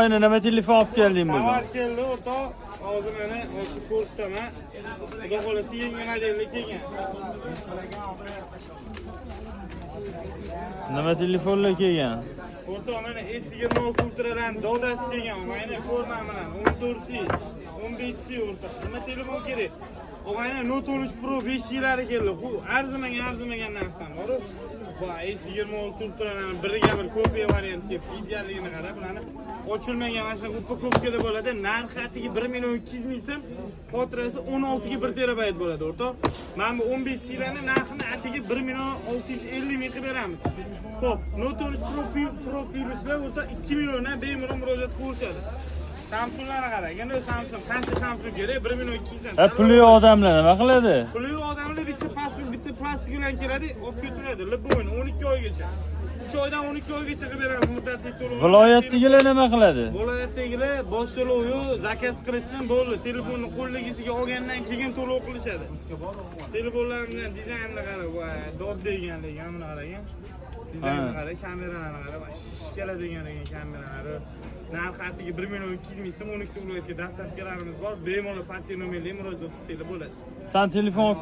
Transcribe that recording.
Davayni nima telefon olib kelding bugun? Xabar keldi o'rtoq. Hozir mana o'sha ko'rsataman. Xudo xolasa yangi modelli kelgan. Nima telefonlar kelgan? O'rtoq mana S26 Ultra'dan dodasi kelgan. Mana forma bilan 14 15 o'rtoq. Nima telefon kerak? Og'ayni Note 13 Pro 5 yillari keldi. Bu arzimagan narxdan bor. Bu S26 Ultra'ning biriga bir ko'piya variant deb idealligini qarab, bularni ochilmagan mana shu upakovkada bo'ladi. Narxi atiga 1.200.000 ming so'm, xotirasi 16 ga 1 terabayt bo'ladi, o'rtoq. Mana bu 15 yillarning narxini atiga 1.650.000 qilib beramiz. Xo'p, Note 13 Pro Plus'lar o'rtoq 2 milliondan bemalol murojaat qilishadi. Samsunglarga qarang. Endi Samsung qancha Samsung kerak? 1.200.000. Puli odamlar nima qiladi? Puli odamlar bitta pasport, bitta plastik bilan keladi, olib ketiladi. Liboyn 12 oygacha. 3 oydan 12 oygacha qilib beramiz muddatli to'lov. Viloyatdagilar nima qiladi? Viloyatdagilar bosh to'lovi zakaz qilishsin bo'ldi. Telefonni qo'lligisiga olgandan keyin to'lov qilishadi. Telefonlarimdan dizaynini qarab, voy, dod deganligi, mana qarang. Dizaynni qarang, kameralarni qarab, shish keladigan kameralari. Narxi atiga 1.200.000 so'm 12 ta viloyatga dastlabkilarimiz bor. Bemalol passiv nomerli murojaat qilsanglar bo'ladi. Sen telefon olib